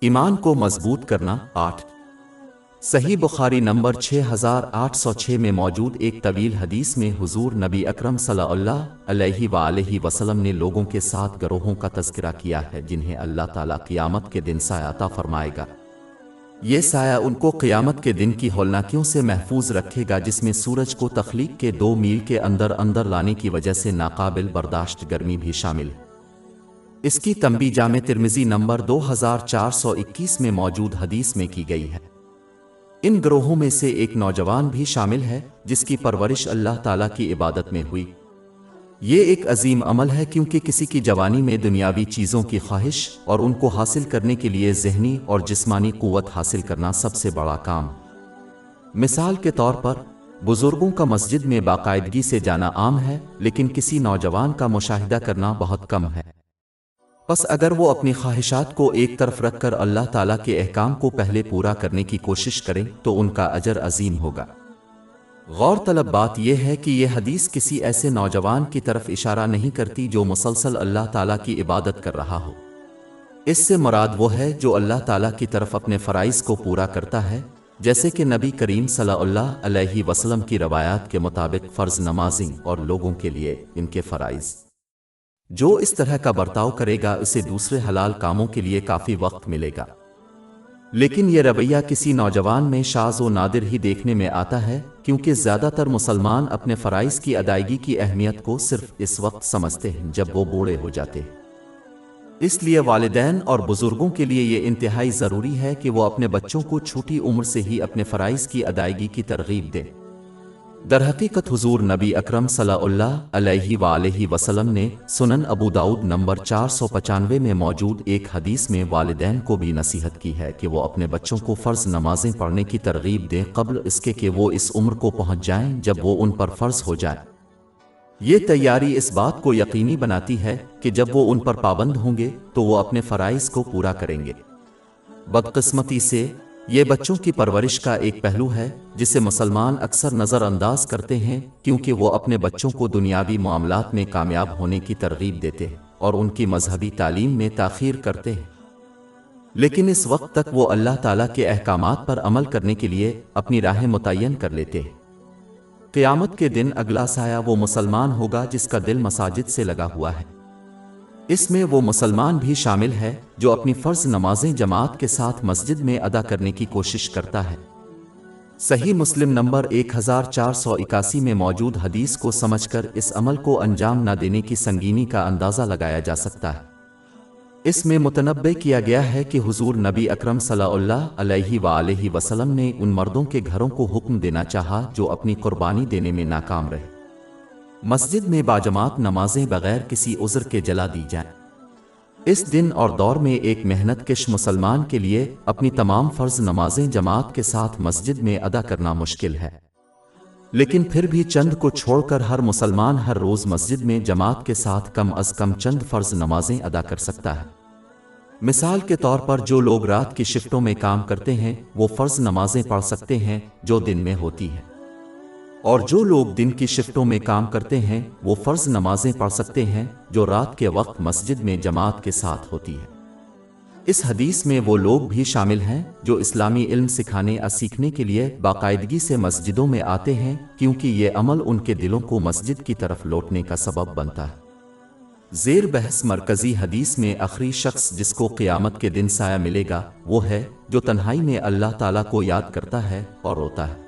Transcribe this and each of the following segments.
ईमान को मजबूत करना। 8 सही बुखारी नंबर 6806 में मौजूद एक तवील हदीस में हुजूर नबी अकरम सल्लल्लाहु अलैहि वसल्लम ने लोगों के 7 गिरोहों का तज़किरा किया है जिन्हें अल्लाह ताला क़यामत के दिन साया अता फरमाएगा। ये साया उनको क़यामत के दिन की हौलनाकियों से महफूज रखेगा, जिसमें सूरज को तख्लीक के 2 मील के अंदर अंदर लाने की वजह से नाकाबिल बर्दाश्त गर्मी भी शामिल है। इसकी तंबी जामे तिर्मिज़ी नंबर 2421 में मौजूद हदीस में की गई है। इन ग्रोहों में से एक नौजवान भी शामिल है जिसकी परवरिश अल्लाह ताला की इबादत में हुई। ये एक अजीम अमल है क्योंकि किसी की जवानी में दुनियावी चीज़ों की ख्वाहिश और उनको हासिल करने के लिए ज़हनी और जिस्मानी क़ुव्वत हासिल करना सबसे बड़ा काम। मिसाल के तौर पर बुज़ुर्गों का मस्जिद में बाकायदगी से जाना आम है, लेकिन किसी नौजवान का मुशाहिदा करना बहुत कम है। बस अगर वो अपनी ख्वाहिशात को एक तरफ रखकर अल्लाह ताला के अहकाम को पहले पूरा करने की कोशिश करें तो उनका अजर अजीम होगा। गौर तलब बात यह है कि यह हदीस किसी ऐसे नौजवान की तरफ इशारा नहीं करती जो मुसलसल अल्लाह ताला की इबादत कर रहा हो। इससे मुराद वो है जो अल्लाह ताला की तरफ अपने फ़राइज़ को पूरा करता है, जैसे कि नबी करीम सल्लल्लाहु अलैहि वसल्लम की रवायात के मुताबिक फ़र्ज़ नमाज़ी और लोगों के लिए इनके फ़राइज़। जो इस तरह का बर्ताव करेगा उसे दूसरे हलाल कामों के लिए काफ़ी वक्त मिलेगा। लेकिन यह रवैया किसी नौजवान में शाज़ व नादिर ही देखने में आता है, क्योंकि ज़्यादातर मुसलमान अपने फ़राइज़ की अदायगी की अहमियत को सिर्फ इस वक्त समझते हैं जब वो बूढ़े हो जाते हैं। इसलिए वालिदैन और बुज़ुर्गों के लिए ये इंतहाई ज़रूरी है कि वो अपने बच्चों को छोटी उम्र से ही अपने फ़राइज़ की अदायगी की तरगीब दें। दरहकीकत हुजूर नबी अकरम सल्लल्लाहु अलैहि वसल्लम ने सुनन अबू दाऊद नंबर 495 में मौजूद एक हदीस में वालिदैन को भी नसीहत की है कि वो अपने बच्चों को फ़र्ज़ नमाज़ें पढ़ने की तरगीब दें क़ब्ल इसके कि वो इस उम्र को पहुँच जाएं जब वो उन पर फ़र्ज़ हो जाए। ये तैयारी इस बात को यकीनी बनाती है कि जब वो उन पर पाबंद होंगे तो वो अपने फ़राइज़ को पूरा करेंगे। बदकिस्मती से ये बच्चों की परवरिश का एक पहलू है जिसे मुसलमान अक्सर नज़रअंदाज करते हैं, क्योंकि वो अपने बच्चों को दुनियावी मामलात में कामयाब होने की तरगीब देते हैं और उनकी मजहबी तालीम में ताख़ीर करते हैं। लेकिन इस वक्त तक वो अल्लाह ताला के अहकामात पर अमल करने के लिए अपनी राहें मुतय्यन कर लेते हैं। क़यामत के दिन अगला साया वो मुसलमान होगा जिसका दिल मसाजिद से लगा हुआ है। इसमें वो मुसलमान भी शामिल है जो अपनी फ़र्ज़ नमाज़ें जमात के साथ मस्जिद में अदा करने की कोशिश करता है। सही मुस्लिम नंबर 1481 में मौजूद हदीस को समझकर इस अमल को अंजाम न देने की संगीनी का अंदाज़ा लगाया जा सकता है। इसमें मुतनब्बे किया गया है कि हुजूर नबी अकरम सल्लल्लाहु अलैहि वसल्लम ने उन मर्दों के घरों को हुक्म देना चाहा जो अपनी कुर्बानी देने में नाकाम रहे। मस्जिद में बाजमात नमाजें बगैर किसी उज़्र के जला दी जाएं। इस दिन और दौर में एक मेहनतकश मुसलमान के लिए अपनी तमाम फ़र्ज़ नमाजें जमात के साथ मस्जिद में अदा करना मुश्किल है, लेकिन फिर भी चंद को छोड़कर हर मुसलमान हर रोज़ मस्जिद में जमात के साथ कम अज़ कम चंद फ़र्ज़ नमाजें अदा कर सकता है। मिसाल के तौर पर जो लोग रात की शिफ्टों में काम करते हैं वो फ़र्ज़ नमाजें पढ़ सकते हैं जो दिन में होती है, और जो लोग दिन की शिफ्टों में काम करते हैं वो फ़र्ज़ नमाजें पढ़ सकते हैं जो रात के वक्त मस्जिद में जमात के साथ होती है। इस हदीस में वो लोग भी शामिल हैं जो इस्लामी इल्म सिखाने और सीखने के लिए बाकायदगी से मस्जिदों में आते हैं, क्योंकि ये अमल उनके दिलों को मस्जिद की तरफ लौटने का सबब बनता है। ज़ेर बहस मरकज़ी हदीस में आखिरी शख्स जिसको क़यामत के दिन साया मिलेगा वो है जो तन्हाई में अल्लाह ताला को याद करता है और रोता है।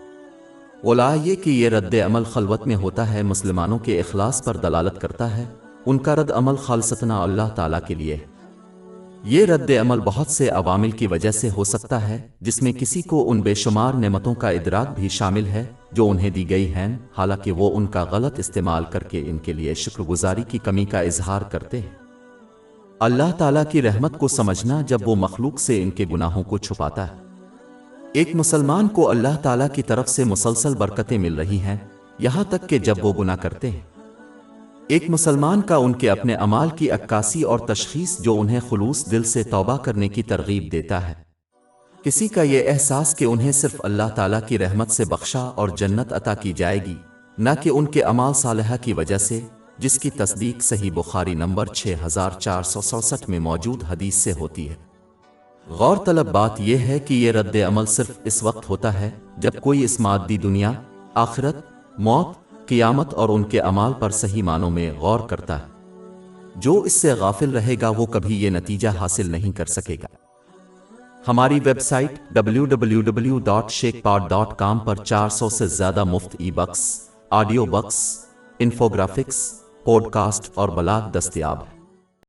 औला ये कि ये रद्द अमल खलवत में होता है मुसलमानों के इखलास पर दलालत करता है। उनका रद्द अमल खालसतना अल्लाह ताला के लिए है। ये रद्द अमल बहुत से अवामिल की वजह से हो सकता है, जिसमें किसी को उन बेशुमार नेमतों का इदराक भी शामिल है जो उन्हें दी गई हैं, हालांकि वो उनका गलत इस्तेमाल करके इनके लिए शुक्रगुजारी की कमी का इजहार करते हैं। अल्लाह ताला की रहमत को समझना जब वो मखलूक से इनके गुनाहों को छुपाता है। एक मुसलमान को अल्लाह ताला की तरफ से मुसलसल बरकतें मिल रही हैं, यहाँ तक कि जब वो गुनाह करते हैं। एक मुसलमान का उनके अपने अमाल की अक्कासी और तशखीस जो उन्हें खुलूस दिल से तौबा करने की तरगीब देता है। किसी का ये एहसास कि उन्हें सिर्फ अल्लाह ताला की रहमत से बख्शा और जन्नत अता की जाएगी, न कि उनके अमाल सालिहा की वजह से, जिसकी तस्दीक सही बुखारी नंबर 6467 में मौजूद हदीस से होती है। غور طلب بات یہ ہے کہ یہ رد عمل صرف اس وقت ہوتا ہے جب کوئی اس مادی دنیا، آخرت، موت، قیامت اور ان کے اعمال پر صحیح معنوں میں غور کرتا ہے۔ جو اس سے غافل رہے گا وہ کبھی یہ نتیجہ حاصل نہیں کر سکے گا۔ ہماری ویب سائٹ www.sheikhpod.com پر 400 سے زیادہ مفت e books, audio books, infographics, podcast اور بلاگ دستیاب ہے۔